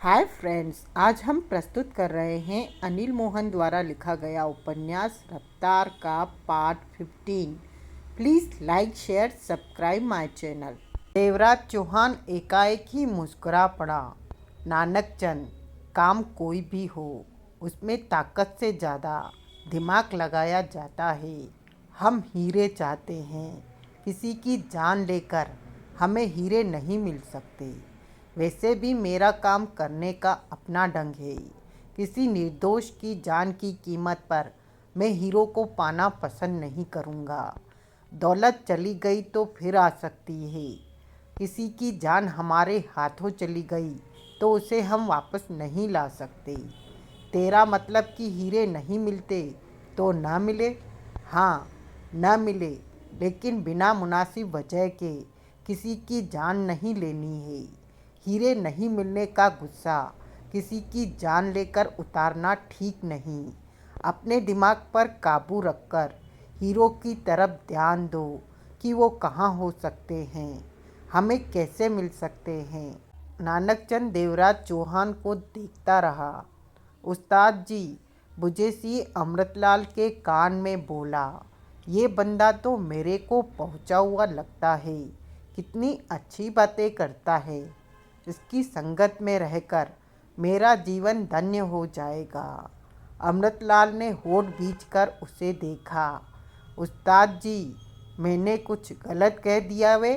Hi friends, आज हम प्रस्तुत कर रहे हैं अनिल मोहन द्वारा लिखा गया उपन्यास रफ्तार का part 15। Please like share subscribe my channel. Devraj Chauhan एकाएक ही मुस्कुरा पड़ा। नानक चंद, काम कोई भी हो, उसमें ताकत से ज़्यादा दिमाग लगाया जाता है। हम हीरे चाहते हैं, किसी की जान लेकर हमें हीरे नहीं मिल सकते। वैसे भी मेरा काम करने का अपना ढंग है। किसी निर्दोष की जान की कीमत पर मैं हीरो को पाना पसंद नहीं करूँगा। दौलत चली गई तो फिर आ सकती है। किसी की जान हमारे हाथों चली गई तो उसे हम वापस नहीं ला सकते। तेरा मतलब कि हीरे नहीं मिलते तो ना मिले? हाँ, न मिले, लेकिन बिना मुनासिब वजह के किसी की जान नहीं लेनी है। हीरे नहीं मिलने का गुस्सा किसी की जान लेकर उतारना ठीक नहीं। अपने दिमाग पर काबू रखकर हीरो की तरफ ध्यान दो कि वो कहाँ हो सकते हैं, हमें कैसे मिल सकते हैं। नानकचंद देवराज चौहान को देखता रहा। उस्ताद जी, बुझे अमृतलाल के कान में बोला, ये बंदा तो मेरे को पहुंचा हुआ लगता है। कितनी अच्छी बातें करता है। इसकी संगत में रहकर मेरा जीवन धन्य हो जाएगा। अमृतलाल ने होठ भींचकर उसे देखा। उस्ताद जी, मैंने कुछ गलत कह दिया वे?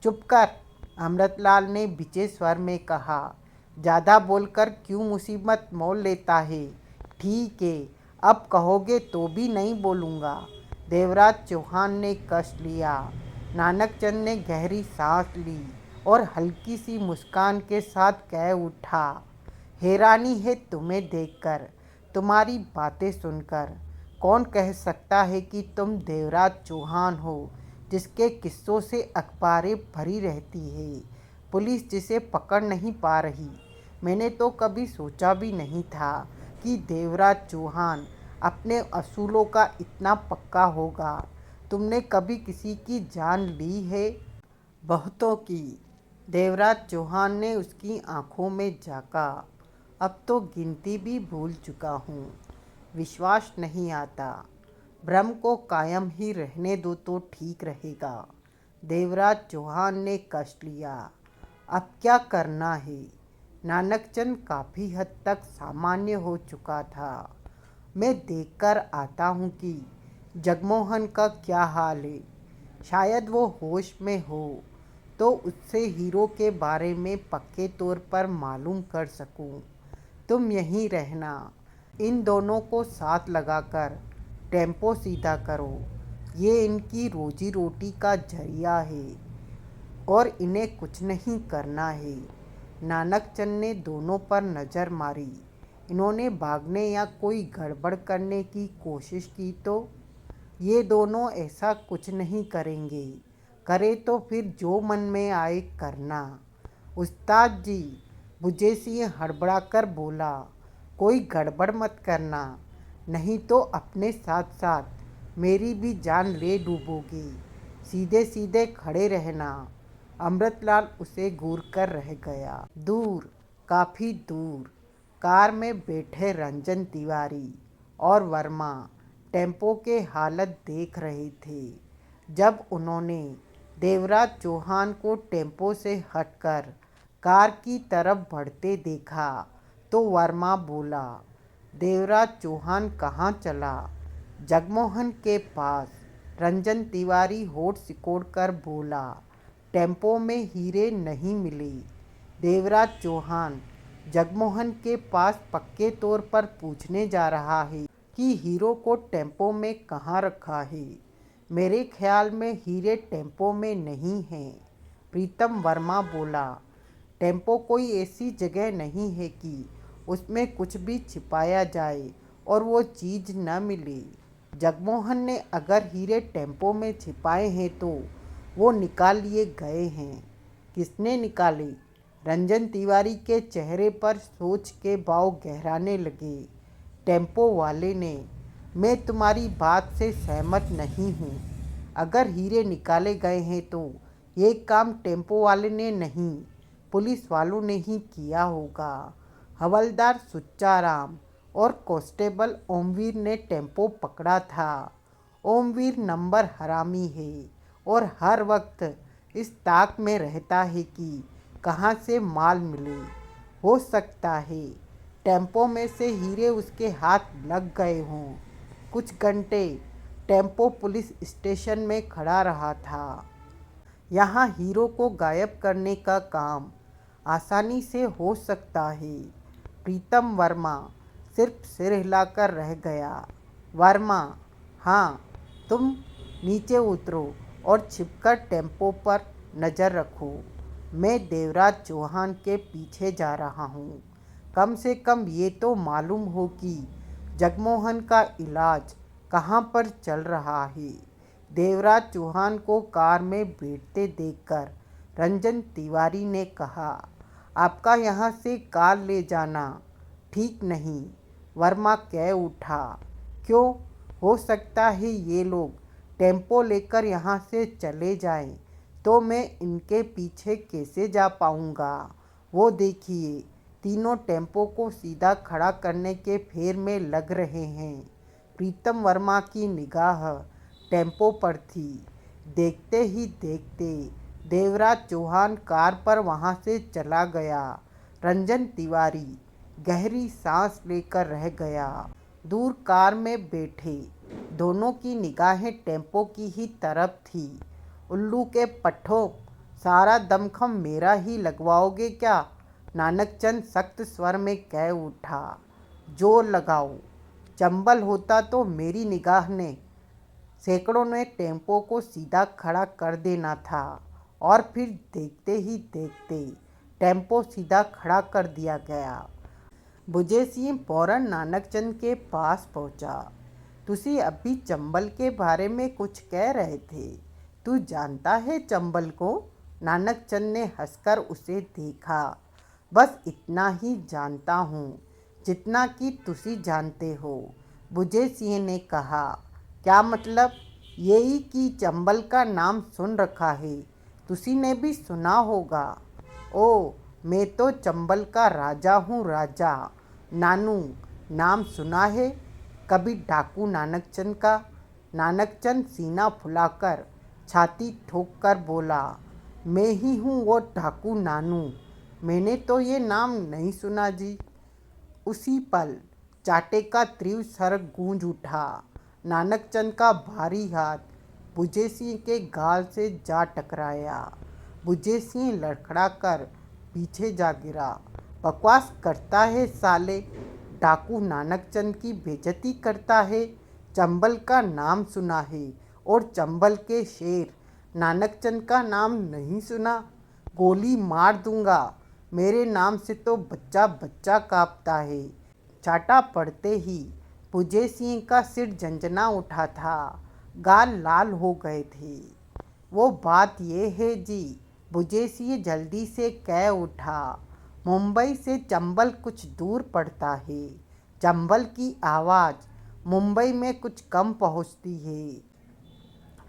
चुप कर, अमृतलाल ने भिजे स्वर में कहा। ज़्यादा बोलकर क्यों मुसीबत मोल लेता है? ठीक है, अब कहोगे तो भी नहीं बोलूँगा। देवराज चौहान ने कस लिया। नानकचंद ने गहरी सांस ली और हल्की सी मुस्कान के साथ कह उठा, हैरानी है तुम्हें देखकर, तुम्हारी बातें सुनकर। कौन कह सकता है कि तुम देवराज चौहान हो, जिसके किस्सों से अखबारें भरी रहती है, पुलिस जिसे पकड़ नहीं पा रही। मैंने तो कभी सोचा भी नहीं था कि देवराज चौहान अपने असूलों का इतना पक्का होगा। तुमने कभी किसी की जान ली है? बहुतों की। देवराज चौहान ने उसकी आंखों में झांका। अब तो गिनती भी भूल चुका हूँ। विश्वास नहीं आता। भ्रम को कायम ही रहने दो तो ठीक रहेगा। देवराज चौहान ने कस लिया। अब क्या करना है? नानकचंद काफ़ी हद तक सामान्य हो चुका था। मैं देखकर आता हूँ कि जगमोहन का क्या हाल है। शायद वो होश में हो तो उससे हीरो के बारे में पक्के तौर पर मालूम कर सकूं। तुम यहीं रहना। इन दोनों को साथ लगाकर टेम्पो सीधा करो। ये इनकी रोजी रोटी का जरिया है और इन्हें कुछ नहीं करना है। नानकचंद ने दोनों पर नज़र मारी। इन्होंने भागने या कोई गड़बड़ करने की कोशिश की तो? ये दोनों ऐसा कुछ नहीं करेंगे। करे तो फिर जो मन में आए करना। उस्ताद जी, बुझे सिंह हड़बड़ा कर बोला, कोई गड़बड़ मत करना, नहीं तो अपने साथ साथ मेरी भी जान ले डूबोगे। सीधे सीधे खड़े रहना। अमृतलाल उसे घूर कर रह गया। दूर, काफ़ी दूर, कार में बैठे रंजन तिवारी और वर्मा टेम्पो के हालत देख रहे थे। जब उन्होंने देवराज चौहान को टेम्पो से हटकर कार की तरफ बढ़ते देखा तो वर्मा बोला, देवराज चौहान कहाँ चला? जगमोहन के पास। रंजन तिवारी होठ सिकोड़कर बोला, टेम्पो में हीरे नहीं मिले। देवराज चौहान जगमोहन के पास पक्के तौर पर पूछने जा रहा है कि हीरो को टेम्पो में कहाँ रखा है। मेरे ख्याल में हीरे टेम्पो में नहीं हैं। प्रीतम वर्मा बोला, टेम्पो कोई ऐसी जगह नहीं है कि उसमें कुछ भी छिपाया जाए और वो चीज़ न मिले। जगमोहन ने अगर हीरे टेम्पो में छिपाए हैं तो वो निकाल लिए गए हैं। किसने निकाले? रंजन तिवारी के चेहरे पर सोच के भाव गहराने लगे। टेम्पो वाले ने। मैं तुम्हारी बात से सहमत नहीं हूँ। अगर हीरे निकाले गए हैं तो ये काम टेम्पो वाले ने नहीं, पुलिस वालों ने ही किया होगा। हवलदार सुच्चाराम और कांस्टेबल ओमवीर ने टेम्पो पकड़ा था। ओमवीर नंबर हरामी है और हर वक्त इस ताक में रहता है कि कहाँ से माल मिले। हो सकता है टेम्पो में से हीरे उसके हाथ लग गए हों। कुछ घंटे टेम्पो पुलिस स्टेशन में खड़ा रहा था। यहाँ हीरो को गायब करने का काम आसानी से हो सकता है। प्रीतम वर्मा सिर्फ सिर हिलाकर रह गया। वर्मा, हाँ, तुम नीचे उतरो और छिपकर टेम्पो पर नज़र रखो। मैं देवराज चौहान के पीछे जा रहा हूँ। कम से कम ये तो मालूम हो कि जगमोहन का इलाज कहाँ पर चल रहा है। देवराज चौहान को कार में बैठते देखकर रंजन तिवारी ने कहा, आपका यहाँ से कार ले जाना ठीक नहीं। वर्मा कह उठा, क्यों? हो सकता है ये लोग टेम्पो लेकर यहाँ से चले जाएं, तो मैं इनके पीछे कैसे जा पाऊँगा? वो देखिए, तीनों टेम्पो को सीधा खड़ा करने के फेर में लग रहे हैं। प्रीतम वर्मा की निगाह टेम्पो पर थी। देखते ही देखते देवराज चौहान कार पर वहाँ से चला गया। रंजन तिवारी गहरी सांस लेकर रह गया। दूर कार में बैठे दोनों की निगाहें टेम्पो की ही तरफ थी। उल्लू के पट्ठों, सारा दमखम मेरा ही लगवाओगे क्या? नानकचंद सख्त स्वर में कह उठा। जोर लगाओ। चंबल होता तो मेरी निगाह ने सैकड़ों ने टेम्पो को सीधा खड़ा कर देना था और फिर देखते ही देखते टेम्पो सीधा खड़ा कर दिया गया। बुझे सिंह फौरन नानकचंद के पास पहुंचा। तुसी अभी चंबल के बारे में कुछ कह रहे थे। तू जानता है चंबल को? नानकचंद ने हंसकर उसे देखा। बस इतना ही जानता हूँ जितना कि तुसी जानते हो, बुझे सिंह ने कहा। क्या मतलब? यही कि चंबल का नाम सुन रखा है, तुसी ने भी सुना होगा। ओ, मैं तो चंबल का राजा हूँ, राजा। नानू, नाम सुना है कभी डाकू नानकचंद का? नानकचंद सीना फुलाकर छाती ठोक कर बोला, मैं ही हूँ वो डाकू नानू। मैंने तो ये नाम नहीं सुना जी। उसी पल चाटे का तीव्र स्वर गूंज उठा। नानकचंद का भारी हाथ बुझे सिंह के गाल से जा टकराया। बुझे सिंह लड़खड़ाकर पीछे जा गिरा। बकवास करता है साले, डाकू नानकचंद की बेइज्जती करता है। चंबल का नाम सुना है और चंबल के शेर नानकचंद का नाम नहीं सुना? गोली मार दूंगा। मेरे नाम से तो बच्चा बच्चा कांपता है। चाटा पड़ते ही बुझे सिंह का सिर झंझना उठा था, गाल लाल हो गए थे। वो बात ये है जी, बुझे सिंह जल्दी से कह उठा। मुंबई से चंबल कुछ दूर पड़ता है। चंबल की आवाज़ मुंबई में कुछ कम पहुंचती है।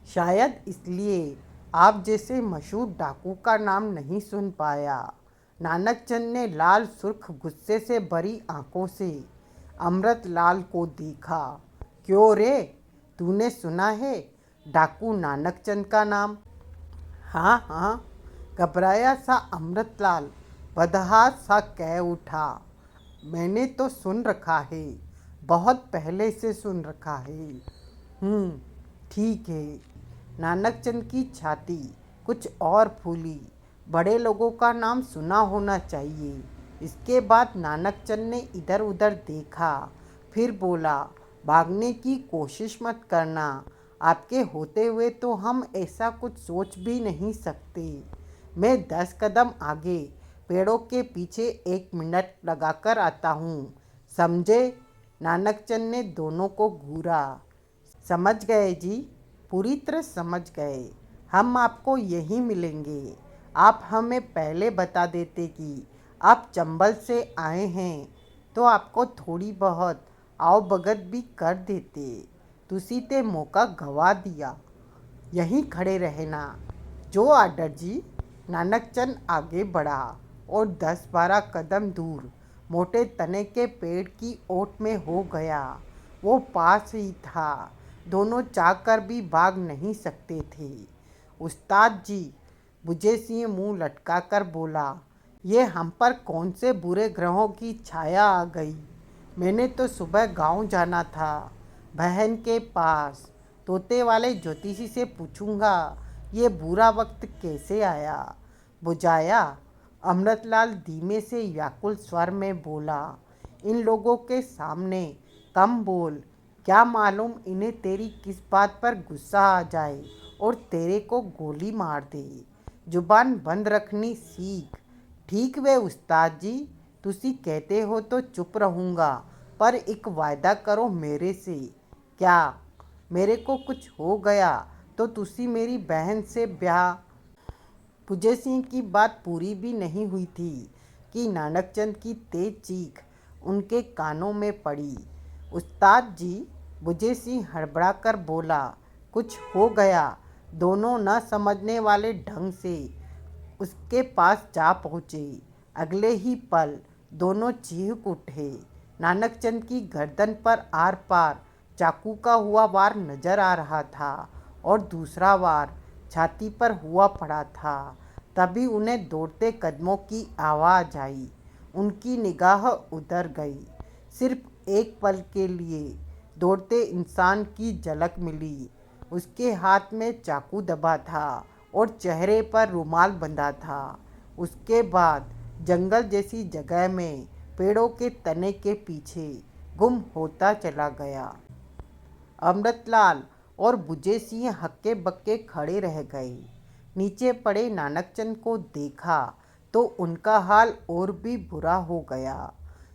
शायद इसलिए आप जैसे मशहूर डाकू का नाम नहीं सुन पाया। नानकचंद ने लाल सुर्ख गुस्से से भरी आंखों से अमृतलाल को देखा। क्यों रे, तूने सुना है डाकू नानकचंद का नाम? हाँ हाँ, घबराया सा अमृतलाल बदहास सा कह उठा। मैंने तो सुन रखा है, बहुत पहले से सुन रखा है। ठीक है। नानकचंद की छाती कुछ और फूली। बड़े लोगों का नाम सुना होना चाहिए। इसके बाद नानकचंद ने इधर उधर देखा, फिर बोला, भागने की कोशिश मत करना। आपके होते हुए तो हम ऐसा कुछ सोच भी नहीं सकते। मैं 10 कदम आगे पेड़ों के पीछे 1 मिनट लगाकर आता हूँ, समझे? नानकचंद ने दोनों को घूरा। समझ गए जी, पूरी तरह समझ गए। हम आपको यहीं मिलेंगे। आप हमें पहले बता देते कि आप चंबल से आए हैं तो आपको थोड़ी बहुत आओ भगत भी कर देते। तुसी ते मौका गवा दिया। यहीं खड़े रहना। जो आर्डर जी। नानकचंद आगे बढ़ा और 10-12 कदम दूर मोटे तने के पेड़ की ओट में हो गया। वो पास ही था, दोनों चाहकर भी भाग नहीं सकते थे। उस्ताद जी, बुझे सिंह मुंह लटकाकर बोला, ये हम पर कौन से बुरे ग्रहों की छाया आ गई। मैंने तो सुबह गांव जाना था, बहन के पास। तोते वाले ज्योतिषी से पूछूंगा ये बुरा वक्त कैसे आया। बुझाया, अमृतलाल धीमे से व्याकुल स्वर में बोला, इन लोगों के सामने कम बोल। क्या मालूम इन्हें तेरी किस बात पर गुस्सा आ जाए और तेरे को गोली मार दे। जुबान बंद रखनी सीख। ठीक वे उस्ताद जी, तुसी कहते हो तो चुप रहूँगा, पर एक वायदा करो मेरे से। क्या? मेरे को कुछ हो गया तो तुसी मेरी बहन से ब्याह। बुझे सिंह की बात पूरी भी नहीं हुई थी कि नानकचंद की तेज चीख उनके कानों में पड़ी। उस्ताद जी, बुझे सिंह हड़बड़ा कर बोला, कुछ हो गया। दोनों न समझने वाले ढंग से उसके पास जा पहुँचे। अगले ही पल दोनों चीख उठे। नानकचंद की गर्दन पर आर पार चाकू का हुआ वार नजर आ रहा था और दूसरा वार छाती पर हुआ पड़ा था। तभी उन्हें दौड़ते कदमों की आवाज़ आई। उनकी निगाह उतर गई। सिर्फ एक पल के लिए दौड़ते इंसान की झलक मिली। उसके हाथ में चाकू दबा था और चेहरे पर रुमाल बंधा था। उसके बाद जंगल जैसी जगह में पेड़ों के तने के पीछे गुम होता चला गया। अमृतलाल और बुझे सिंह हक्के बक्के खड़े रह गए। नीचे पड़े नानकचंद को देखा तो उनका हाल और भी बुरा हो गया।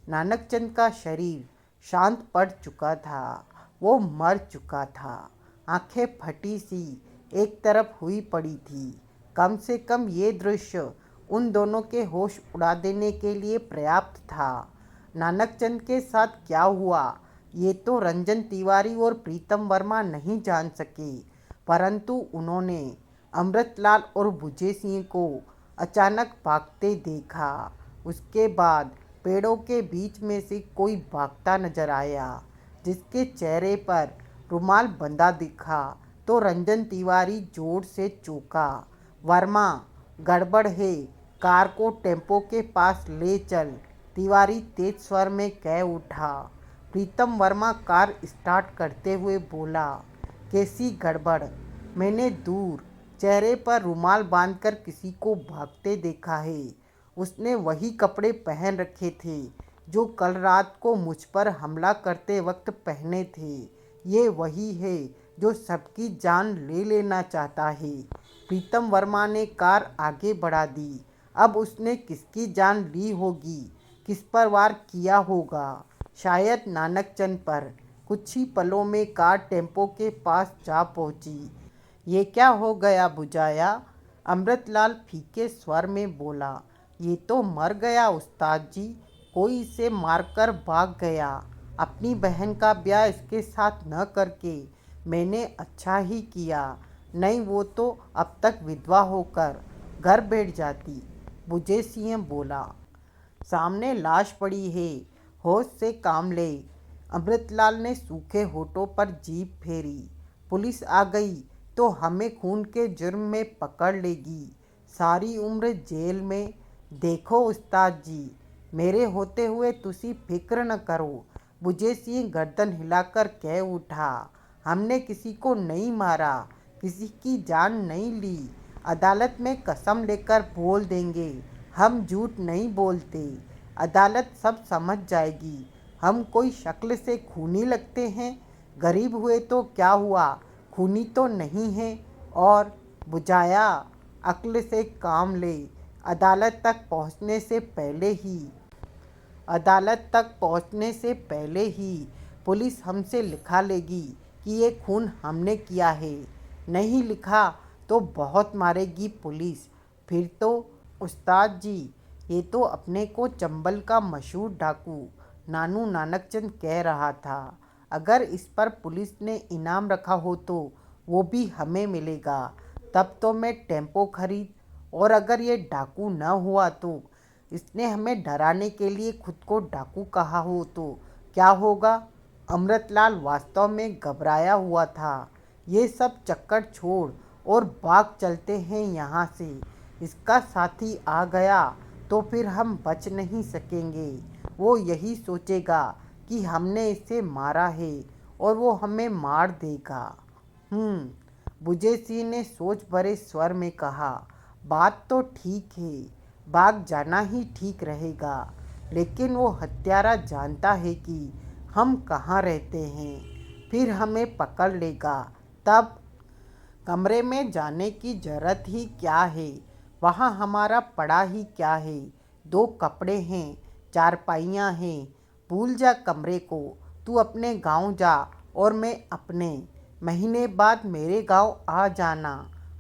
नानकचंद का शरीर शांत पड़ चुका था, वो मर चुका था। आंखें फटी सी एक तरफ हुई पड़ी थी। कम से कम ये दृश्य उन दोनों के होश उड़ा देने के लिए पर्याप्त था। नानकचंद के साथ क्या हुआ ये तो रंजन तिवारी और प्रीतम वर्मा नहीं जान सके, परंतु उन्होंने अमृतलाल और बुझे सिंह को अचानक भागते देखा। उसके बाद पेड़ों के बीच में से कोई भागता नजर आया, जिसके चेहरे पर रुमाल बंधा दिखा तो रंजन तिवारी जोर से चौंका। वर्मा, गड़बड़ है, कार को टेम्पो के पास ले चल, तिवारी तेज स्वर में कह उठा। प्रीतम वर्मा कार स्टार्ट करते हुए बोला, कैसी गड़बड़? मैंने दूर चेहरे पर रुमाल बांधकर किसी को भागते देखा है। उसने वही कपड़े पहन रखे थे जो कल रात को मुझ पर हमला करते वक्त पहने थे। ये वही है जो सबकी जान ले लेना चाहता है। प्रीतम वर्मा ने कार आगे बढ़ा दी। अब उसने किसकी जान ली होगी, किस पर वार किया होगा? शायद नानकचंद पर। कुछ ही पलों में कार टेम्पो के पास जा पहुंची। ये क्या हो गया बुझाया? अमृतलाल फीके स्वर में बोला, ये तो मर गया उस्ताद जी, कोई इसे मारकर भाग गया। अपनी बहन का ब्याह इसके साथ न करके मैंने अच्छा ही किया, नहीं वो तो अब तक विधवा होकर घर बैठ जाती। बुझे सिंह बोला, सामने लाश पड़ी है, होश से काम ले। अमृतलाल ने सूखे होठों पर जीभ फेरी। पुलिस आ गई तो हमें खून के जुर्म में पकड़ लेगी, सारी उम्र जेल में। देखो उस्ताद जी, मेरे होते हुए तुसी फिक्र न करो। बुझे सिंह गर्दन हिलाकर कह उठा, हमने किसी को नहीं मारा, किसी की जान नहीं ली। अदालत में कसम लेकर बोल देंगे, हम झूठ नहीं बोलते। अदालत सब समझ जाएगी। हम कोई शक्ल से खूनी लगते हैं? गरीब हुए तो क्या हुआ, खूनी तो नहीं है। और बुझाया, अक्ल से काम ले। अदालत तक पहुंचने से पहले ही पुलिस हमसे लिखा लेगी कि ये खून हमने किया है। नहीं लिखा तो बहुत मारेगी पुलिस। फिर तो उस्ताद जी, ये तो अपने को चंबल का मशहूर डाकू नानू नानकचंद कह रहा था। अगर इस पर पुलिस ने इनाम रखा हो तो वो भी हमें मिलेगा। तब तो मैं टेम्पो खरीद, और अगर ये डाकू न हुआ तो इसने हमें डराने के लिए खुद को डाकू कहा हो तो क्या होगा। अमृतलाल वास्तव में घबराया हुआ था। ये सब चक्कर छोड़ और भाग चलते हैं यहाँ से। इसका साथी आ गया तो फिर हम बच नहीं सकेंगे। वो यही सोचेगा कि हमने इसे मारा है और वो हमें मार देगा। बुझे सिंह ने सोच भरे स्वर में कहा, बात तो ठीक है, भाग जाना ही ठीक रहेगा, लेकिन वो हत्यारा जानता है कि हम कहाँ रहते हैं, फिर हमें पकड़ लेगा। तब कमरे में जाने की जरूरत ही क्या है, वहाँ हमारा पड़ा ही क्या है। 2 कपड़े हैं, चारपाइयाँ हैं, भूल जा कमरे को। तू अपने गांव जा और मैं अपने। महीने बाद मेरे गांव आ जाना,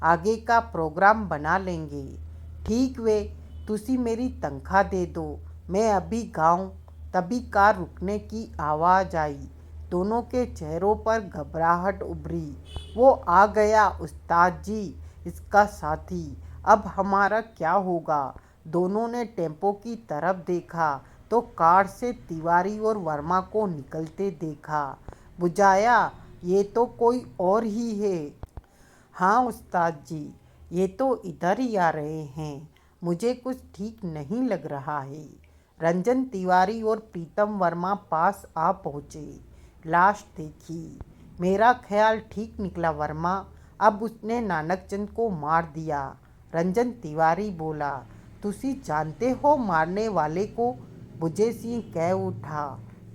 आगे का प्रोग्राम बना लेंगे। ठीक वे, तुसी मेरी तनख्वाह दे दो, मैं अभी गाँव। तभी कार रुकने की आवाज़ आई। दोनों के चेहरों पर घबराहट उभरी। वो आ गया उस्ताद जी, इसका साथी। अब हमारा क्या होगा। दोनों ने टेम्पो की तरफ देखा तो कार से तिवारी और वर्मा को निकलते देखा। बुझाया, ये तो कोई और ही है। हाँ उस्ताद जी, ये तो इधर ही आ रहे हैं। मुझे कुछ ठीक नहीं लग रहा है। रंजन तिवारी और प्रीतम वर्मा पास आ पहुँचे। लाश देखी। मेरा ख्याल ठीक निकला वर्मा, अब उसने नानकचंद को मार दिया। रंजन तिवारी बोला, तुसी जानते हो मारने वाले को। बुझे सिंह कह उठा,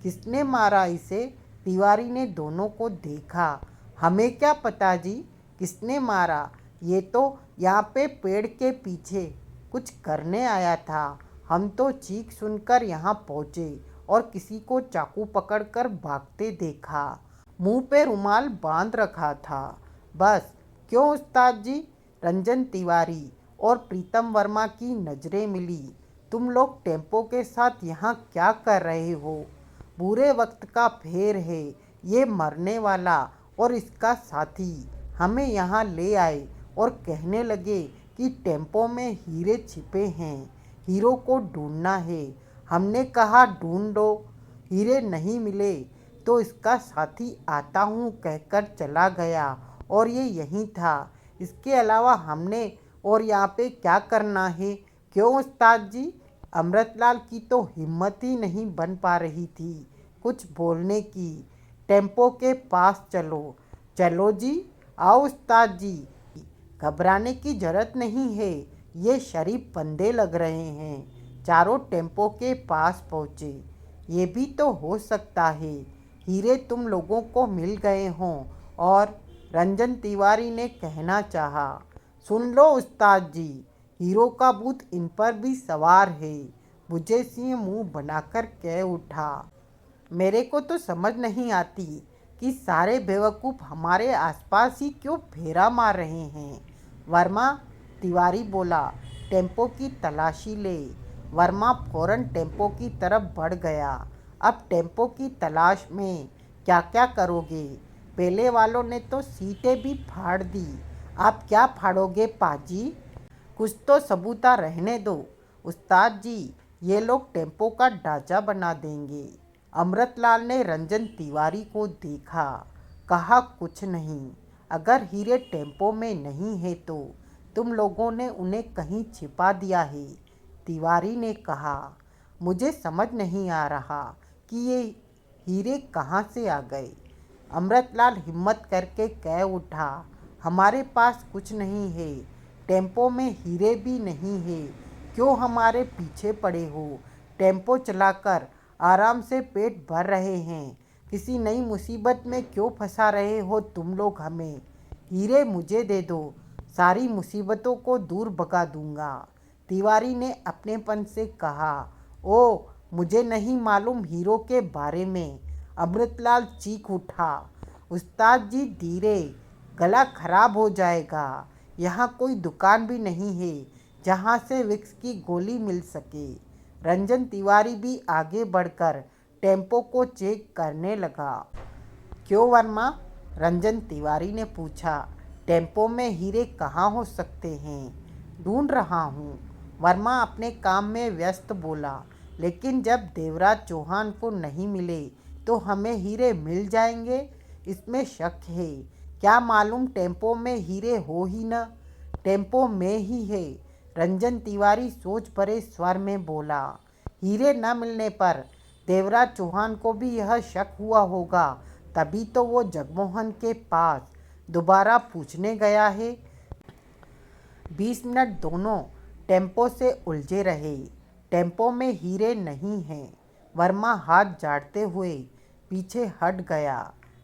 किसने मारा इसे। तिवारी ने दोनों को देखा। हमें क्या पता जी किसने मारा, ये तो यहाँ पे पेड़ के पीछे कुछ करने आया था। हम तो चीख सुनकर यहाँ पहुँचे और किसी को चाकू पकड़कर भागते देखा। मुंह पे रुमाल बांध रखा था बस। क्यों उस्ताद जी। रंजन तिवारी और प्रीतम वर्मा की नज़रें मिली। तुम लोग टेम्पो के साथ यहाँ क्या कर रहे हो। बुरे वक्त का फेर है। ये मरने वाला और इसका साथी हमें यहाँ ले आए और कहने लगे कि टेम्पो में हीरे छिपे हैं, हीरो को ढूंढना है। हमने कहा ढूंढो, हीरे नहीं मिले तो इसका साथी आता हूँ कहकर चला गया और ये यहीं था। इसके अलावा हमने और यहाँ पे क्या करना है। क्यों उस्ताद जी। अमृतलाल की तो हिम्मत ही नहीं बन पा रही थी कुछ बोलने की। टेम्पो के पास चलो। चलो जी, आओ उस्ताद जी, घबराने की जरूरत नहीं है, ये शरीफ बंदे लग रहे हैं। चारों टेम्पो के पास पहुँचे। ये भी तो हो सकता है हीरे तुम लोगों को मिल गए हों और रंजन तिवारी ने कहना चाहा। सुन लो उस्ताद जी, हीरो का भूत इन पर भी सवार है। बुझे सिंह मुंह बनाकर कह उठा, मेरे को तो समझ नहीं आती कि सारे बेवकूफ़ हमारे आसपास ही क्यों फेरा मार रहे हैं। वर्मा, तिवारी बोला, टेम्पो की तलाशी ले। वर्मा फौरन टेम्पो की तरफ बढ़ गया। अब टेम्पो की तलाश में क्या क्या करोगे। पहले वालों ने तो सीटें भी फाड़ दी, आप क्या फाड़ोगे पाजी। कुछ तो सबूता रहने दो। उस्ताद जी, ये लोग टेम्पो का ढांचा बना देंगे। अमृतलाल ने रंजन तिवारी को देखा, कहा कुछ नहीं। अगर हीरे टेम्पो में नहीं है तो तुम लोगों ने उन्हें कहीं छिपा दिया है। तिवारी ने कहा, मुझे समझ नहीं आ रहा कि ये हीरे कहाँ से आ गए। अमृतलाल हिम्मत करके कह उठा, हमारे पास कुछ नहीं है, टेम्पो में हीरे भी नहीं है। क्यों हमारे पीछे पड़े हो। टेम्पो चलाकर आराम से पेट भर रहे हैं, किसी नई मुसीबत में क्यों फंसा रहे हो तुम लोग हमें। हीरे मुझे दे दो, सारी मुसीबतों को दूर भगा दूंगा। तिवारी ने अपनेपन से कहा, ओ मुझे नहीं मालूम हीरो के बारे में। अमृतलाल चीख उठा, उस्ताद जी धीरे, गला खराब हो जाएगा। यहाँ कोई दुकान भी नहीं है जहाँ से विक्स की गोली मिल सके। रंजन तिवारी भी आगे बढ़कर टेम्पो को चेक करने लगा। क्यों वर्मा। रंजन तिवारी ने पूछा, टेम्पो में हीरे कहाँ हो सकते हैं। ढूंढ रहा हूँ। वर्मा अपने काम में व्यस्त बोला। लेकिन जब देवराज चौहान को नहीं मिले तो हमें हीरे मिल जाएंगे, इसमें शक है। क्या मालूम टेम्पो में हीरे हो ही न। टेम्पो में ही है, रंजन तिवारी सोच भरे स्वर में बोला। हीरे न मिलने पर देवराज चौहान को भी यह शक हुआ होगा, तभी तो वो जगमोहन के पास दोबारा पूछने गया है। 20 मिनट दोनों टेम्पो से उलझे रहे। टेम्पो में हीरे नहीं हैं। वर्मा हाथ झाड़ते हुए पीछे हट गया।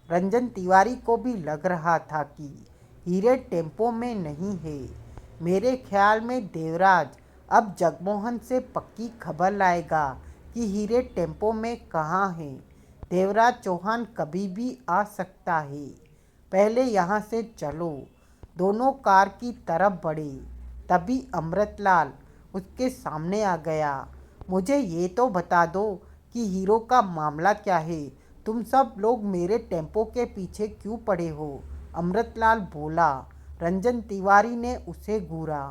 रंजन तिवारी को भी लग रहा था कि हीरे टेम्पो में नहीं है। मेरे ख्याल में देवराज अब जगमोहन से पक्की खबर लाएगा कि हीरे टेम्पो में कहाँ हैं। देवराज चौहान कभी भी आ सकता है। पहले यहाँ से चलो। दोनों कार की तरफ बढ़े। तभी अमृतलाल उसके सामने आ गया। मुझे ये तो बता दो कि हीरो का मामला क्या है। तुम सब लोग मेरे टेम्पो के पीछे क्यों पड़े हो? अमृतलाल बोला। रंजन तिवारी ने उसे घूरा।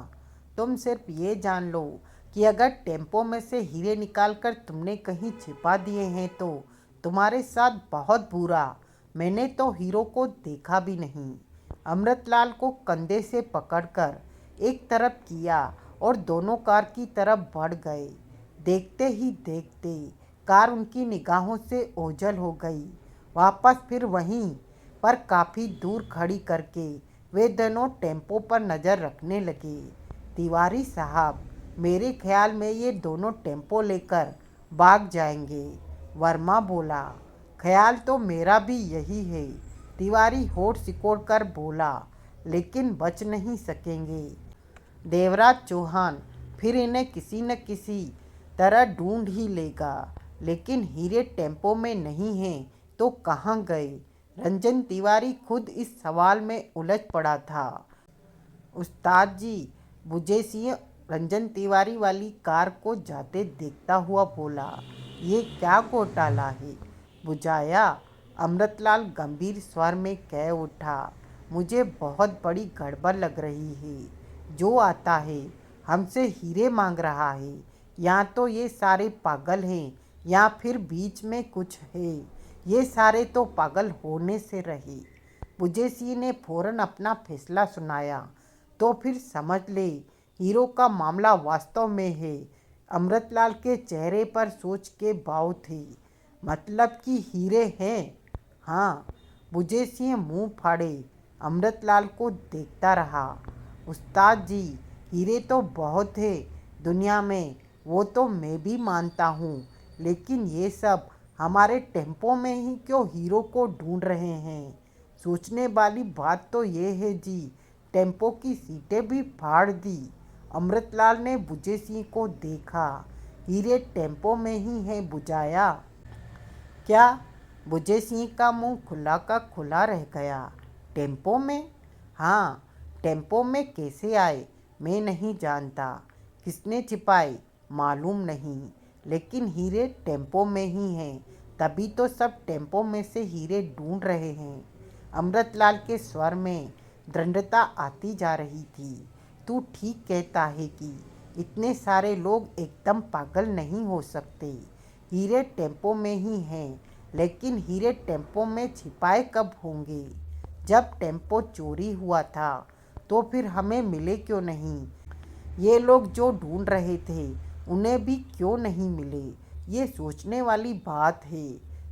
तुम सिर्फ ये जान लो कि अगर टेम्पो में से हीरे निकालकर तुमने कहीं छिपा दिए हैं तो तुम्हारे साथ बहुत बुरा। मैंने तो हीरो को देखा भी नहीं। अमृतलाल को कंधे से पकड़कर एक तरफ किया और दोनों कार की तरफ बढ़ गए। देखते ही देखते कार उनकी निगाहों से ओझल हो गई। वापस फिर वहीं पर काफ़ी दूर खड़ी करके वे दोनों टेम्पो पर नज़र रखने लगे। तिवारी साहब, मेरे ख्याल में ये दोनों टेम्पो लेकर भाग जाएंगे, वर्मा बोला। ख्याल तो मेरा भी यही है, तिवारी होठ सिकोड़कर बोला। लेकिन बच नहीं सकेंगे। देवराज चौहान फिर इन्हें किसी न किसी तरह ढूंढ ही लेगा। लेकिन हीरे टेम्पो में नहीं हैं तो कहाँ गए? रंजन तिवारी खुद इस सवाल में उलझ पड़ा था। उस्ताद जी, बुझे सिंह रंजन तिवारी वाली कार को जाते देखता हुआ बोला। ये क्या घोटाला है बुझाया? अमृतलाल गंभीर स्वर में कह उठा। मुझे बहुत बड़ी गड़बड़ लग रही है। जो आता है हमसे हीरे मांग रहा है। या तो ये सारे पागल हैं या फिर बीच में कुछ है। ये सारे तो पागल होने से रहे। बुझे सिंह ने फौरन अपना फैसला सुनाया। तो फिर समझ ले, हीरो का मामला वास्तव में है। अमृतलाल के चेहरे पर सोच के भाव थे। मतलब कि हीरे हैं? हाँ। बुझे सिंह मुंह फाड़े अमृतलाल को देखता रहा। उस्ताद जी, हीरे तो बहुत है दुनिया में, वो तो मैं भी मानता हूँ। लेकिन ये सब हमारे टेम्पो में ही क्यों हीरो को ढूंढ रहे हैं? सोचने वाली बात तो ये है जी, टेम्पो की सीटें भी फाड़ दी। अमृतलाल ने बुझे सिंह को देखा। हीरे टेम्पो में ही है बुझाया। क्या? बुझे सिंह का मुंह खुला का खुला रह गया। टेम्पो में? हाँ। टेम्पो में कैसे आए मैं नहीं जानता। किसने छिपाए मालूम नहीं। लेकिन हीरे टेम्पो में ही हैं। तभी तो सब टेम्पो में से हीरे ढूंढ रहे हैं। अमृतलाल के स्वर में दृढ़ता आती जा रही थी। तू ठीक कहता है कि इतने सारे लोग एकदम पागल नहीं हो सकते। हीरे टेम्पो में ही हैं। लेकिन हीरे टेम्पो में छिपाए कब होंगे? जब टेम्पो चोरी हुआ था तो फिर हमें मिले क्यों नहीं? ये लोग जो ढूंढ रहे थे उन्हें भी क्यों नहीं मिले? ये सोचने वाली बात है।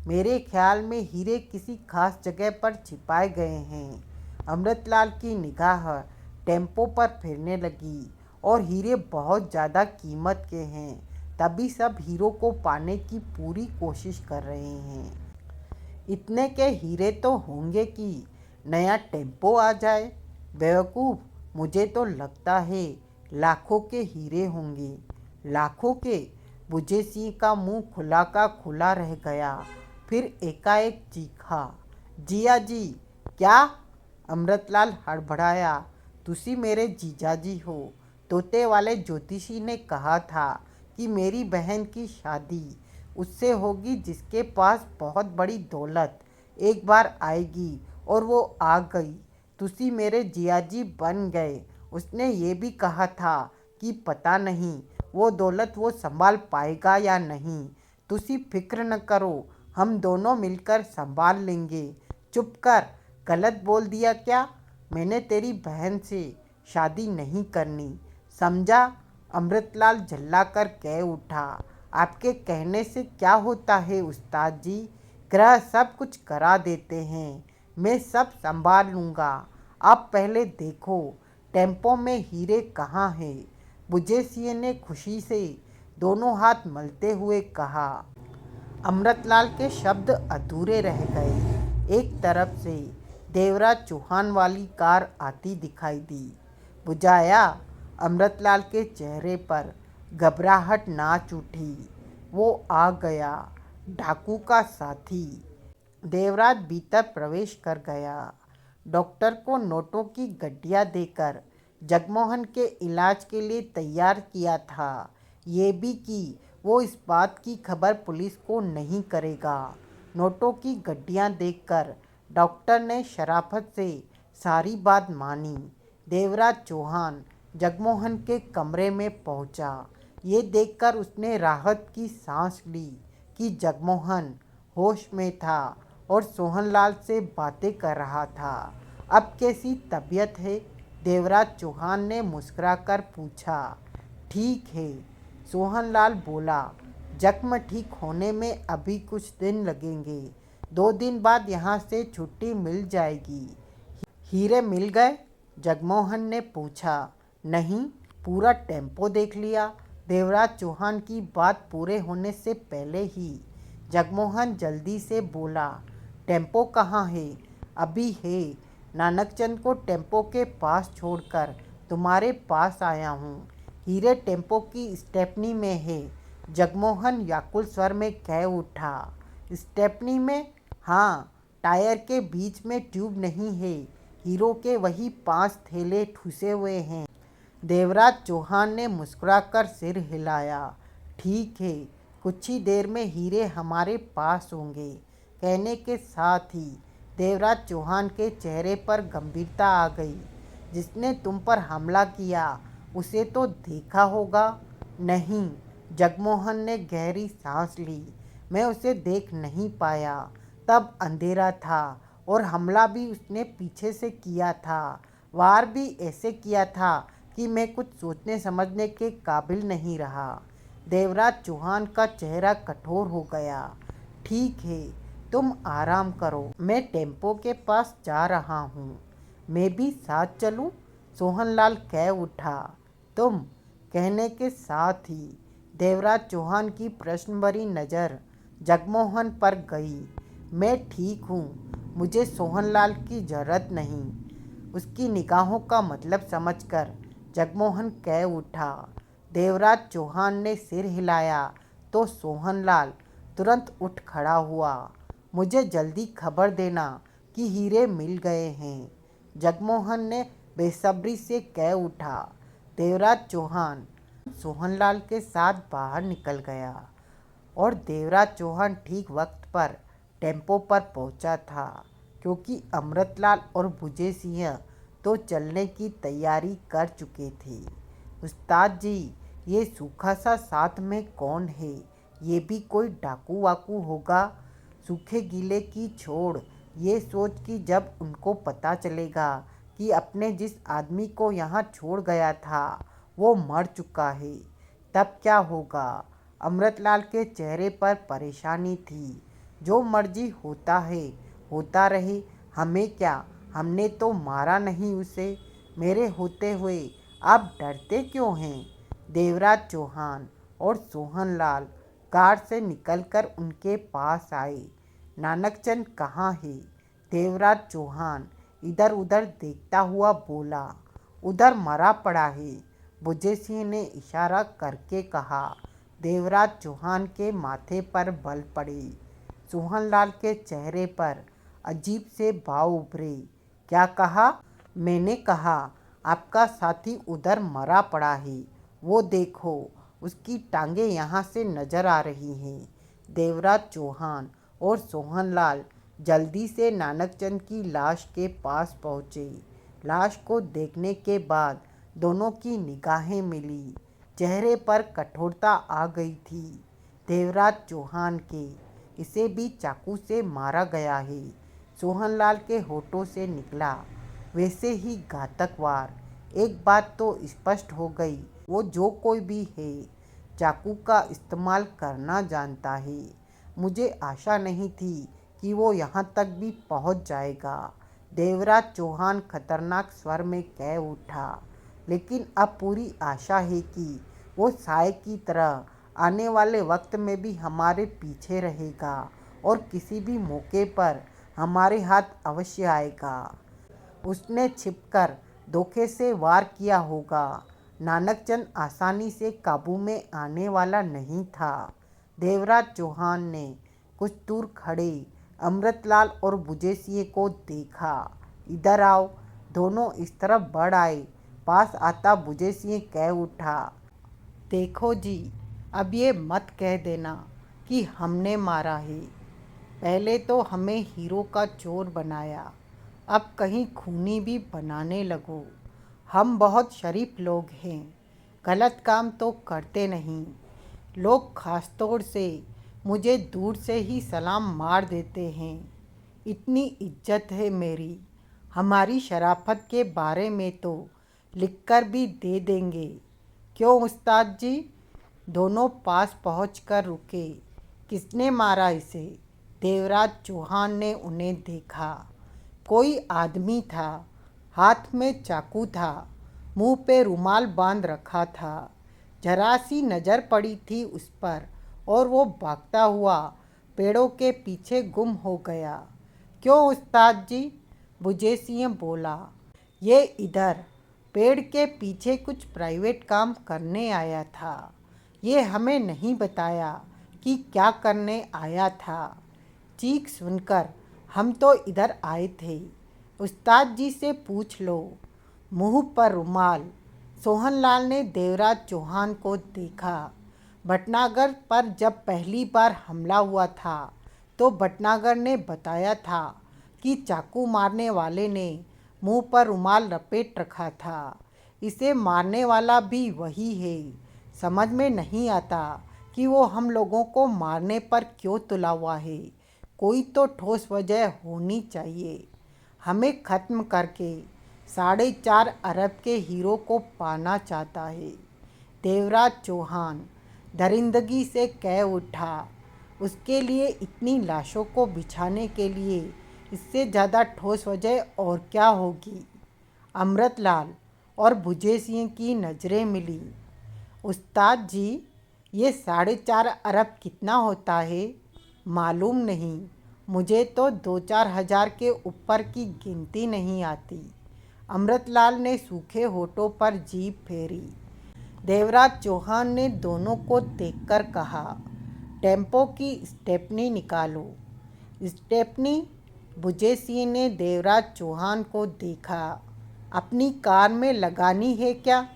मेरे ख्याल में हीरे किसी खास जगह पर छिपाए गए हैं। अमृतलाल की निगाह टेम्पो पर फिरने लगी। और हीरे बहुत ज़्यादा कीमत के हैं, तभी सब हीरो को पाने की पूरी कोशिश कर रहे हैं। इतने के हीरे तो होंगे कि नया टेम्पो आ जाए। बेवकूफ़, मुझे तो लगता है लाखों के हीरे होंगे। लाखों के? बुझे सिंह का मुंह खुला का खुला रह गया। फिर एकाएक चीखा। जिया जी। क्या? अमृतलाल हड़बड़ाया। तुसी मेरे जीजाजी हो। तोते वाले ज्योतिषी ने कहा था कि मेरी बहन की शादी उससे होगी जिसके पास बहुत बड़ी दौलत एक बार आएगी, और वो आ गई। तुसी मेरे जियाजी बन गए। उसने ये भी कहा था कि पता नहीं वो दौलत वो संभाल पाएगा या नहीं। तुसी फिक्र न करो, हम दोनों मिलकर संभाल लेंगे। चुप कर, गलत बोल दिया क्या? मैंने तेरी बहन से शादी नहीं करनी, समझा? अमृतलाल झल्लाकर कह उठा। आपके कहने से क्या होता है उस्ताद जी, ग्रह सब कुछ करा देते हैं, मैं सब संभाल लूँगा। आप पहले देखो टेम्पो में हीरे कहाँ हैं? बुझेसिए ने खुशी से दोनों हाथ मलते हुए कहा। अमृतलाल के शब्द अधूरे रह गए। एक तरफ से देवराज चौहान वाली कार आती दिखाई दी। बुझाया? अमृतलाल के चेहरे पर घबराहट नाच उठी। वो आ गया, डाकू का साथी। देवराज भीतर प्रवेश कर गया। डॉक्टर को नोटों की गड्डियाँ देकर जगमोहन के इलाज के लिए तैयार किया था। ये भी कि वो इस बात की खबर पुलिस को नहीं करेगा। नोटों की गड्डियाँ देखकर डॉक्टर ने शराफत से सारी बात मानी। देवराज चौहान जगमोहन के कमरे में पहुंचा। ये देखकर उसने राहत की सांस ली कि जगमोहन होश में था और सोहनलाल से बातें कर रहा था। अब कैसी तबीयत है? देवराज चौहान ने मुस्कुराकर पूछा। ठीक है, सोहनलाल बोला। जख्म ठीक होने में अभी कुछ दिन लगेंगे, 2 दिन बाद यहाँ से छुट्टी मिल जाएगी। हीरे मिल गए? जगमोहन ने पूछा। नहीं, पूरा टेम्पो देख लिया। देवराज चौहान की बात पूरे होने से पहले ही जगमोहन जल्दी से बोला। टेम्पो कहाँ है? अभी है, नानकचंद को टेम्पो के पास छोड़कर तुम्हारे पास आया हूँ। हीरे टेम्पो की स्टेपनी में है, जगमोहन व्याकुल स्वर में कह उठा। स्टेपनी में? हाँ, टायर के बीच में ट्यूब नहीं है, हीरो के वही 5 थैले ठुसे हुए हैं। देवराज चौहान ने मुस्कुराकर सिर हिलाया। ठीक है, कुछ ही देर में हीरे हमारे पास होंगे। कहने के साथ ही देवराज चौहान के चेहरे पर गंभीरता आ गई। जिसने तुम पर हमला किया उसे तो देखा होगा? नहीं, जगमोहन ने गहरी सांस ली। मैं उसे देख नहीं पाया, तब अंधेरा था और हमला भी उसने पीछे से किया था। वार भी ऐसे किया था कि मैं कुछ सोचने समझने के काबिल नहीं रहा। देवराज चौहान का चेहरा कठोर हो गया। ठीक है, तुम आराम करो, मैं टेम्पो के पास जा रहा हूँ। मैं भी साथ चलूँ? सोहनलाल कह उठा। तुम? कहने के साथ ही देवराज चौहान की प्रश्न भरी नज़र जगमोहन पर गई। मैं ठीक हूँ, मुझे सोहनलाल की जरूरत नहीं। उसकी निगाहों का मतलब समझकर जगमोहन कह उठा। देवराज चौहान ने सिर हिलाया तो सोहनलाल तुरंत उठ खड़ा हुआ। मुझे जल्दी खबर देना कि हीरे मिल गए हैं, जगमोहन ने बेसब्री से कह उठा। देवराज चौहान सोहनलाल के साथ बाहर निकल गया और देवराज चौहान ठीक वक्त पर टेम्पो पर पहुंचा था, क्योंकि अमृतलाल और बुझे सिंह तो चलने की तैयारी कर चुके थे। उस्ताद जी, ये सूखा सा साथ में कौन है? ये भी कोई डाकू वाकू होगा? सूखे गीले की छोड़ ये सोच कि जब उनको पता चलेगा कि अपने जिस आदमी को यहाँ छोड़ गया था वो मर चुका है, तब क्या होगा? अमृतलाल के चेहरे पर परेशानी थी। जो मर्जी होता है होता रहे, हमें क्या, हमने तो मारा नहीं उसे। मेरे होते हुए आप डरते क्यों हैं? देवराज चौहान और सोहनलाल कार से निकलकर उनके पास आए। नानकचंद कहाँ है? देवराज चौहान इधर उधर देखता हुआ बोला। उधर मरा पड़ा है, बुझे सिंह ने इशारा करके कहा। देवराज चौहान के माथे पर बल पड़े। सोहनलाल के चेहरे पर अजीब से भाव उभरे। क्या कहा? मैंने कहा आपका साथी उधर मरा पड़ा है, वो देखो, उसकी टांगें यहाँ से नजर आ रही हैं। देवराज चौहान और सोहनलाल जल्दी से नानकचंद की लाश के पास पहुँचे। लाश को देखने के बाद दोनों की निगाहें मिली। चेहरे पर कठोरता आ गई थी। देवराज चौहान के, इसे भी चाकू से मारा गया है, सोहनलाल के होठों से निकला। वैसे ही घातक वार। एक बात तो स्पष्ट हो गई, वो जो कोई भी है चाकू का इस्तेमाल करना जानता है। मुझे आशा नहीं थी कि वो यहाँ तक भी पहुँच जाएगा। देवराज चौहान खतरनाक स्वर में कह उठा। लेकिन अब पूरी आशा है कि वो साय की तरह आने वाले वक्त में भी हमारे पीछे रहेगा और किसी भी मौके पर हमारे हाथ अवश्य आएगा। उसने छिपकर धोखे से वार किया होगा। नानकचंद आसानी से काबू में आने वाला नहीं था। देवराज चौहान ने कुछ दूर खड़े अमृतलाल और बुझे सिंह को देखा। इधर आओ। दोनों इस तरफ बढ़ आए। पास आता बुझे सिंह कह उठा, देखो जी, अब ये मत कह देना कि हमने मारा है। पहले तो हमें हीरो का चोर बनाया, अब कहीं खूनी भी बनाने लगो। हम बहुत शरीफ लोग हैं, गलत काम तो करते नहीं। लोग खासतौर से मुझे दूर से ही सलाम मार देते हैं। इतनी इज्जत है मेरी, हमारी शराफत के बारे में तो लिखकर भी दे देंगे। क्यों उस्ताद जी? दोनों पास पहुंचकर रुके। किसने मारा इसे? देवराज चौहान ने उन्हें देखा। कोई आदमी था, हाथ में चाकू था, मुंह पे रुमाल बांध रखा था। जरा सी नज़र पड़ी थी उस पर और वो भागता हुआ पेड़ों के पीछे गुम हो गया। क्यों उस्ताद जी? बुझे सिंह बोला। ये इधर पेड़ के पीछे कुछ प्राइवेट काम करने आया था। ये हमें नहीं बताया कि क्या करने आया था। चीख सुनकर हम तो इधर आए थे। उस्ताद जी से पूछ लो। मुंह पर रुमाल। सोहनलाल ने देवराज चौहान को देखा। भटनागर पर जब पहली बार हमला हुआ था तो भटनागर ने बताया था कि चाकू मारने वाले ने मुंह पर रुमाल लपेट रखा था। इसे मारने वाला भी वही है। समझ में नहीं आता कि वो हम लोगों को मारने पर क्यों तुला हुआ है। कोई तो ठोस वजह होनी चाहिए। हमें ख़त्म करके 4.5 अरब के हीरो को पाना चाहता है। देवराज चौहान दरिंदगी से कह उठा। उसके लिए इतनी लाशों को बिछाने के लिए इससे ज़्यादा ठोस वजह और क्या होगी? अमृतलाल और बुझे सिंह की नज़रें मिली। उस्ताद जी, ये 4.5 अरब कितना होता है? मालूम नहीं, मुझे तो 2-4 हज़ार के ऊपर की गिनती नहीं आती। अमृतलाल ने सूखे होठों पर जीभ फेरी। देवराज चौहान ने दोनों को देखकर कहा, टेम्पो की स्टेपनी निकालो। स्टेपनी? बुझे सिंह ने देवराज चौहान को देखा। अपनी कार में लगानी है क्या?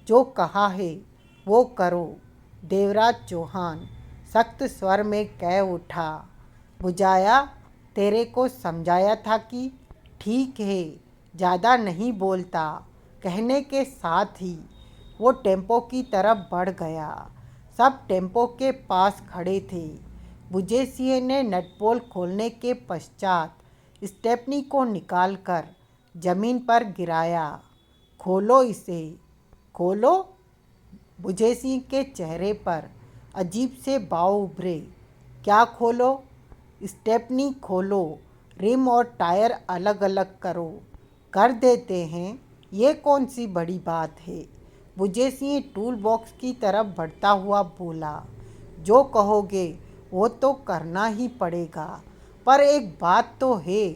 जो कहा है वो करो। देवराज चौहान सख्त स्वर में कह उठा। बुझाया, तेरे को समझाया था कि ठीक है, ज़्यादा नहीं बोलता। कहने के साथ ही वो टेम्पो की तरफ बढ़ गया। सब टेम्पो के पास खड़े थे। बुझे सिंह ने नटबोल्ट खोलने के पश्चात स्टेपनी को निकालकर जमीन पर गिराया। खोलो इसे, खोलो। बुझे सिंह के चेहरे पर अजीब से भाव उभरे। क्या खोलो? स्टेपनी खोलो, रिम और टायर अलग अलग करो। कर देते हैं, ये कौन सी बड़ी बात है? बुझे सिंह टूल बॉक्स की तरफ बढ़ता हुआ बोला। जो कहोगे वो तो करना ही पड़ेगा, पर एक बात तो है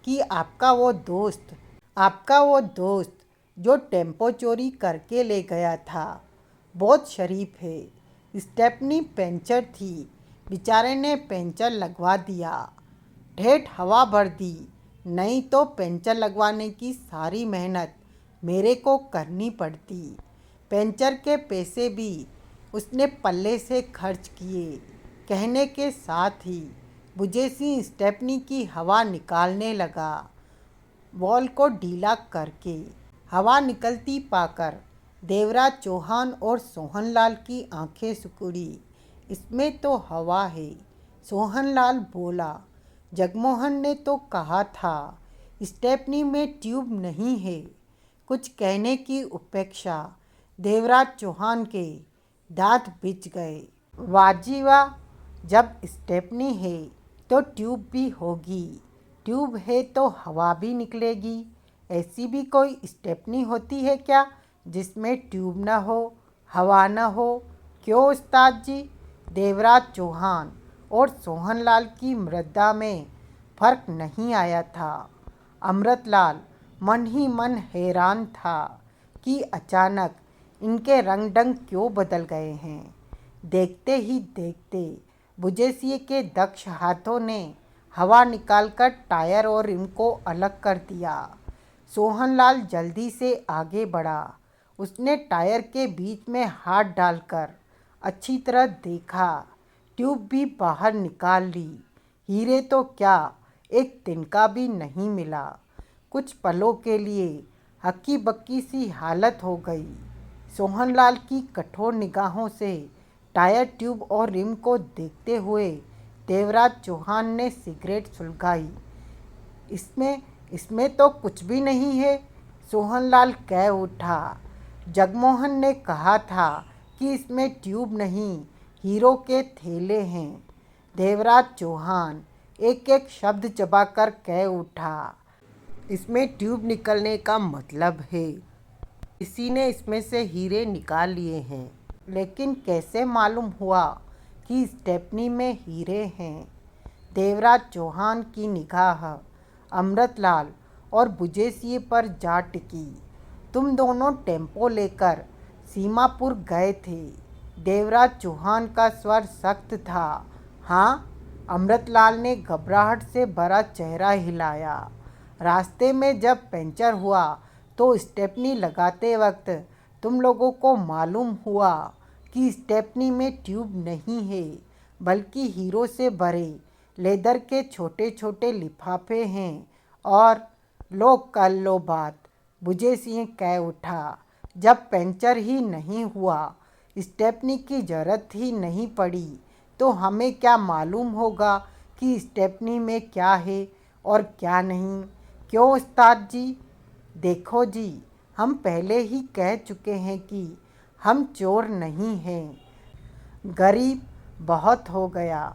कि आपका वो दोस्त जो टेम्पो चोरी करके ले गया था बहुत शरीफ है। स्टेपनी पंचर थी, बेचारे ने पंचर लगवा दिया। ठेठ हवा भर दी। नहीं तो पंचर लगवाने की सारी मेहनत मेरे को करनी पड़ती। पंचर के पैसे भी उसने पल्ले से खर्च किए। कहने के साथ ही बुझे सिंह स्टेपनी की हवा निकालने लगा, बॉल को ढीला करके। हवा निकलती पाकर देवराज चौहान और सोहनलाल की आंखें सिकुड़ी। इसमें तो हवा है, सोहनलाल बोला। जगमोहन ने तो कहा था स्टेपनी में ट्यूब नहीं है। कुछ कहने की उपेक्षा देवराज चौहान के दांत बिच गए। वाजी वाह, जब स्टेपनी है तो ट्यूब भी होगी। ट्यूब है तो हवा भी निकलेगी। ऐसी भी कोई स्टेपनी होती है क्या जिसमें ट्यूब न हो, हवा न हो? क्यों उस्ताद जी? देवराज चौहान और सोहनलाल की मृदा में फर्क नहीं आया था। अमृतलाल मन ही मन हैरान था कि अचानक इनके रंग ढंग क्यों बदल गए हैं। देखते ही देखते बुझेसिए के दक्ष हाथों ने हवा निकालकर टायर और रिम को अलग कर दिया। सोहनलाल जल्दी से आगे बढ़ा। उसने टायर के बीच में हाथ डालकर अच्छी तरह देखा। ट्यूब भी बाहर निकाल ली। हीरे तो क्या, एक तिनका भी नहीं मिला। कुछ पलों के लिए हक्की बक्की सी हालत हो गई। सोहनलाल की कठोर निगाहों से टायर, ट्यूब और रिम को देखते हुए देवराज चौहान ने सिगरेट सुलगाई। इसमें इसमें तो कुछ भी नहीं है, सोहनलाल कह उठा। जगमोहन ने कहा था कि इसमें ट्यूब नहीं, हीरो के थैले हैं। देवराज चौहान एक एक शब्द चबाकर कह उठा। इसमें ट्यूब निकलने का मतलब है किसी ने इसमें से हीरे निकाल लिए हैं। लेकिन कैसे मालूम हुआ कि स्टेपनी में हीरे हैं? देवराज चौहान की निगाह अमृतलाल और बुझेसिए पर जा टिकी। तुम दोनों टेम्पो लेकर सीमापुर गए थे। देवराज चौहान का स्वर सख्त था। हाँ, अमृतलाल ने घबराहट से भरा चेहरा हिलाया। रास्ते में जब पंचर हुआ तो स्टेपनी लगाते वक्त तुम लोगों को मालूम हुआ कि स्टेपनी में ट्यूब नहीं है, बल्कि हीरो से भरे लेदर के छोटे छोटे लिफाफे हैं। और लो कर लो बात, बुझेसिए कह उठा। जब पंचर ही नहीं हुआ, स्टेपनी की जरूरत ही नहीं पड़ी, तो हमें क्या मालूम होगा कि स्टेपनी में क्या है और क्या नहीं? क्यों उस्ताद जी? देखो जी, हम पहले ही कह चुके हैं कि हम चोर नहीं हैं। गरीब बहुत हो गया,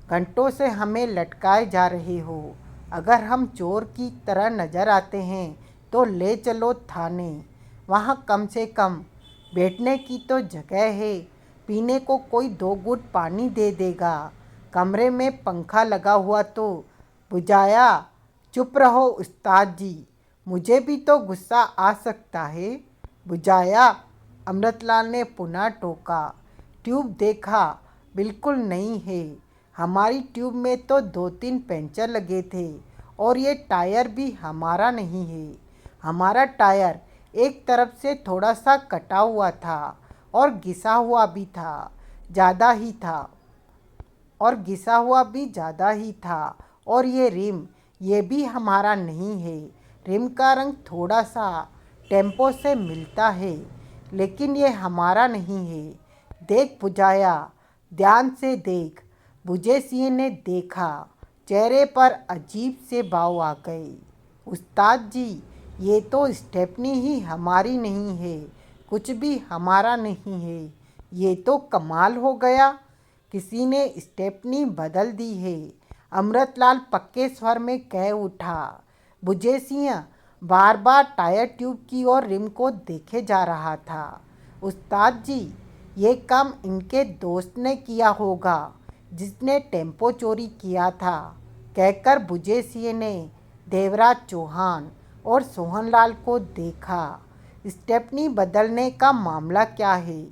घंटों से हमें लटकाए जा रहे हो। अगर हम चोर की तरह नज़र आते हैं तो ले चलो थाने। वहाँ कम से कम बैठने की तो जगह है, पीने को कोई 2 घूंट पानी दे देगा। कमरे में पंखा लगा हुआ तो बुझाया। चुप रहो उस्ताद जी, मुझे भी तो गुस्सा आ सकता है। बुझाया, अमृतलाल ने पुनः टोका। ट्यूब देखा, बिल्कुल नहीं है। हमारी ट्यूब में तो 2-3 पंचर लगे थे और ये टायर भी हमारा नहीं है। हमारा टायर एक तरफ से थोड़ा सा कटा हुआ था और घिसा हुआ भी था, ज़्यादा ही था और घिसा हुआ भी ज़्यादा ही था। और ये रिम, ये भी हमारा नहीं है। रिम का रंग थोड़ा सा टेम्पो से मिलता है, लेकिन ये हमारा नहीं है। देख बुझाया, ध्यान से देख। बुझेसिए ने देखा। चेहरे पर अजीब से भाव आ गए। उस्ताद जी, ये तो स्टेपनी ही हमारी नहीं है, कुछ भी हमारा नहीं है। ये तो कमाल हो गया, किसी ने स्टेपनी बदल दी है। अमृतलाल पक्के स्वर में कह उठा। बुझेसिया बार बार टायर, ट्यूब की और रिम को देखे जा रहा था। उस्ताद जी, ये काम इनके दोस्त ने किया होगा जिसने टेम्पो चोरी किया था, कहकर बुझेसिए ने देवराज चौहान और सोहनलाल को देखा। स्टेपनी बदलने का मामला क्या है?